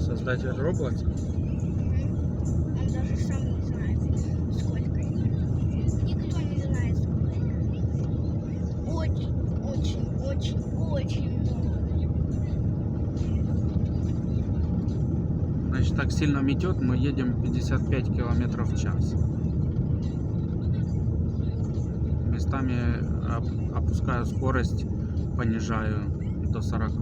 Создатель Roblox? Он даже сам не знает, сколько их. Никто не знает, сколько их. Очень, очень, очень, очень много. Значит, так сильно метет, мы едем 55 километров в час. Местами опускаю скорость, понижаю до 40.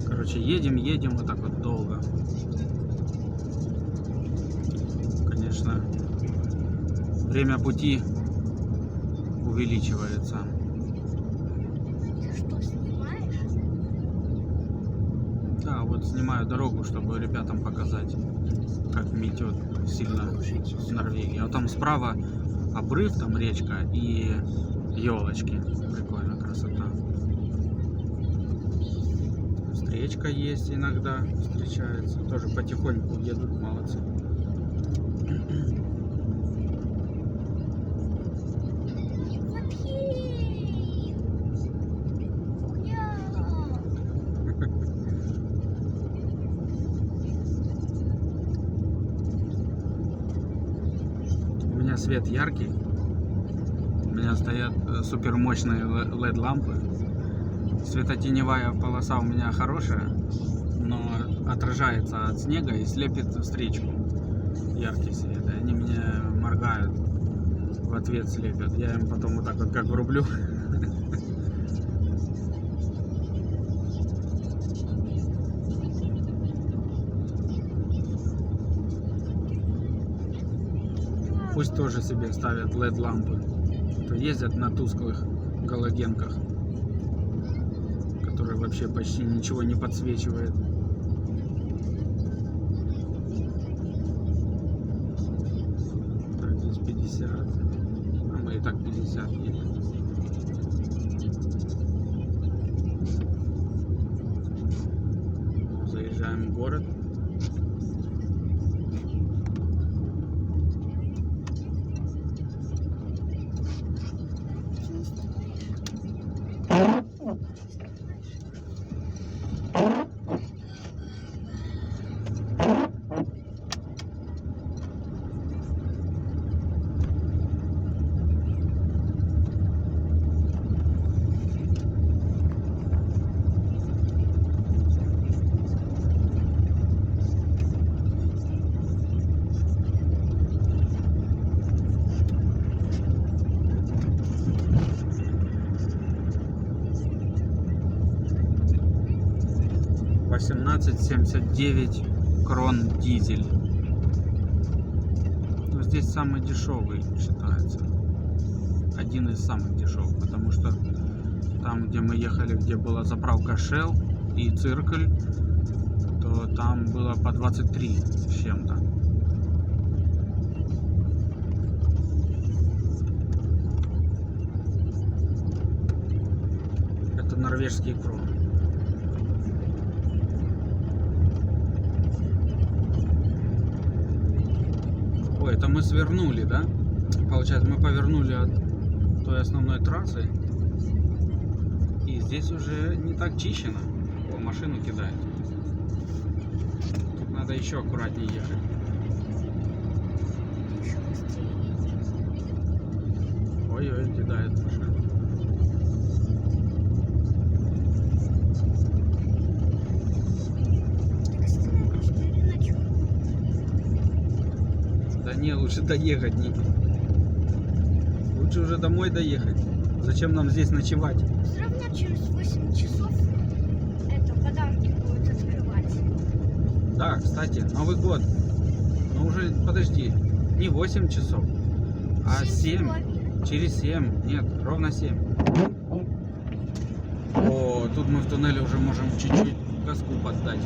Короче, едем вот так вот долго. Конечно, время пути увеличивается. Ты что, снимаешь? Да, вот снимаю дорогу, чтобы ребятам показать, как метет сильно в Норвегии. А там справа обрыв, там речка и елочки. Прикольно, красота. Встречка есть иногда, встречается. Тоже потихоньку едут, молодцы. У меня свет яркий. У меня стоят супер мощные LED лампы. Светотеневая полоса у меня хорошая, но отражается от снега и слепит встречку. Яркий свет. И они меня моргают, в ответ слепят. Я им потом вот так вот как врублю. Пусть тоже себе ставят LED лампы. То ездят на тусклых галогенках, которые вообще почти ничего не подсвечивает. Так, здесь 50. А мы и так 50 едем. Заезжаем в город. 18,79 крон дизель. Но здесь самый дешевый считается. Один из самых дешевых, потому что там, где мы ехали, где была заправка Shell и Циркуль, то там было по 23 с чем-то. Это норвежский крон. Ой, это мы свернули, да? Получается, мы повернули от той основной трассы. И здесь уже не так чищено. О, машину кидает. Тут надо еще аккуратнее ехать. Еще быстрее. Ой-ой, кидает машину. Так остановись, переночуем. Да не, лучше доехать, Ники. Лучше уже домой доехать. Зачем нам здесь ночевать? Все равно через 8 часов это подарки будут открывать. Да, кстати, Новый год. Но уже, подожди, не 8 часов, а 7. 7,5. Через 7. Нет, ровно 7. О, тут мы в туннеле уже можем чуть-чуть газку поддать.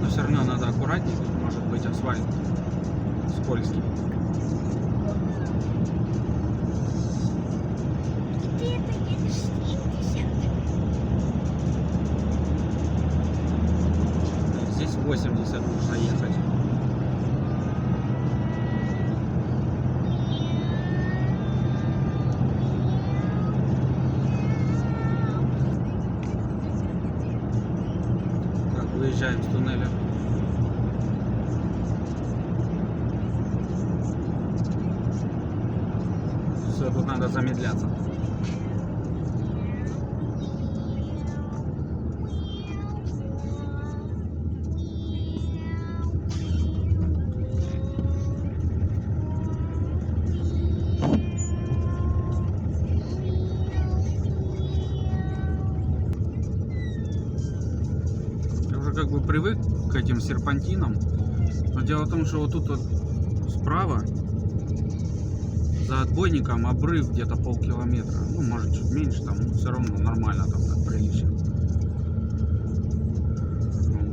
Но все равно надо аккуратнее, тут может быть асфальт скользкий. И ты это едешь 70. Здесь 80 нужно ехать. Так, выезжаем с туннеля. Все, тут надо замедляться. Я уже как бы привык к этим серпантинам. Но дело в том, что вот тут вот справа за отбойником обрыв где-то полкилометра. Ну, может, чуть меньше, там, но все равно нормально, там, так прилично.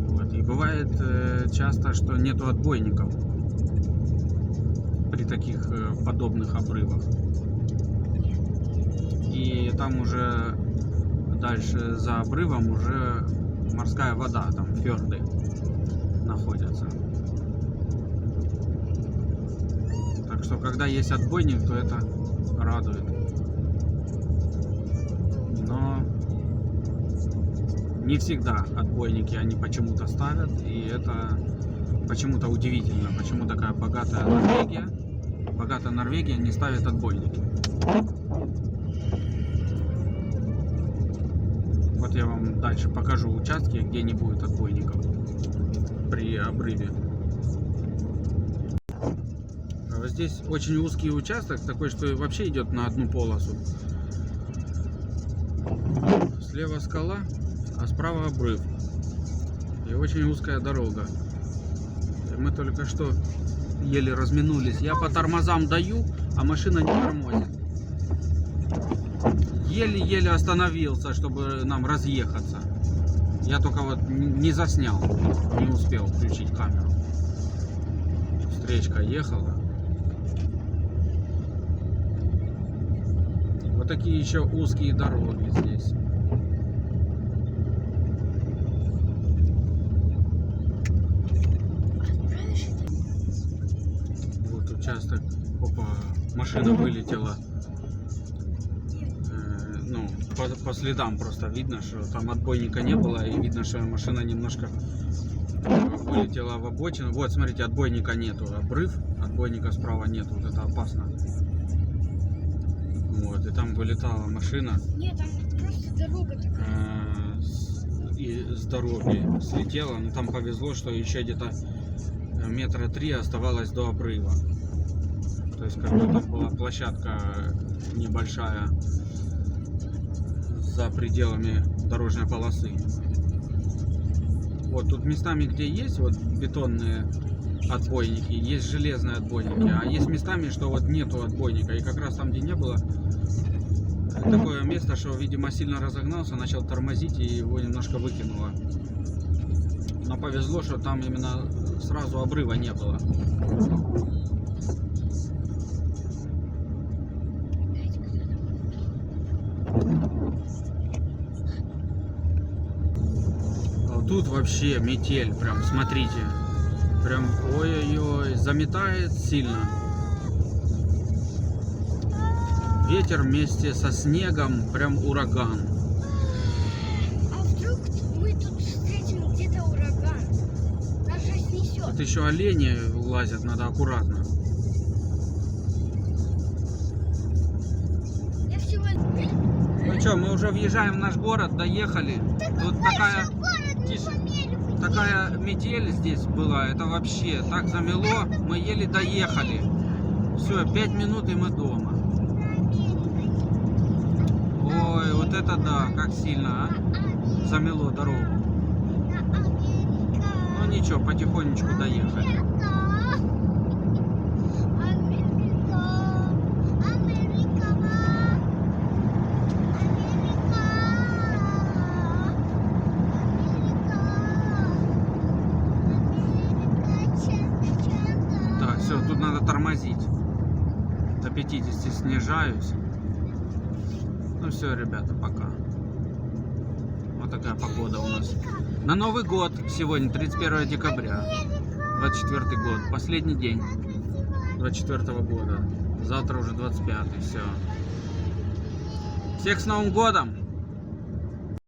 Вот. И бывает часто, что нету отбойников при таких подобных обрывах. И там уже дальше за обрывом уже морская вода, там фьорды находятся. Так что когда есть отбойник, то это радует. Но не всегда отбойники они почему-то ставят, и это почему-то удивительно, почему такая богатая Норвегия не ставит отбойники. Вот я вам дальше покажу участки, где не будет отбойников при обрыве. А вот здесь очень узкий участок, такой, что вообще идет на одну полосу. Слева скала, а справа обрыв. И очень узкая дорога. И мы только что еле разминулись. Я по тормозам даю, а машина не тормозит. Еле-еле остановился, чтобы нам разъехаться. Я только вот не заснял, не успел включить камеру. Встречка ехала. Вот такие еще узкие дороги здесь. Вот участок. Опа, машина вылетела. Ну, по следам просто видно, что там отбойника не было, и видно, что машина немножко вылетела в обочину. Вот, смотрите, отбойника нету, обрыв, отбойника справа нету, вот это опасно. Вот, и там вылетала машина. Нет, там просто дорога такая. И с дороги слетела, но там повезло, что еще где-то метра 3 оставалось до обрыва. То есть как бы там была площадка небольшая за пределами дорожной полосы. Вот тут местами, где есть вот бетонные отбойники, есть железные отбойники, а есть местами, что вот нету отбойника. И как раз там, где не было, такое место, что, видимо, сильно разогнался, начал тормозить и его немножко выкинуло. Но повезло, что там именно сразу обрыва не было. А тут вообще метель, прям, смотрите. Прям, ой-ой-ой, заметает сильно. Ветер вместе со снегом, прям ураган. А вдруг мы тут встретим где-то ураган? Нас же снесет. Тут еще олени лазят, надо аккуратно. Я всего... Ну что, мы уже въезжаем в наш город, доехали. Тут такая метель здесь была, это вообще так замело, мы еле доехали. Все, 5 минут и мы дома. Ой, вот это да, как сильно, а? Замело дорогу. Ну ничего, потихонечку доехали. Так, все, тут надо тормозить. До 50 снижаюсь. Ну все, ребята, пока. Вот такая погода у нас. На Новый год сегодня, 31 декабря. 24 год. Последний день 24 года. Завтра уже 25. Все. Всех с Новым годом!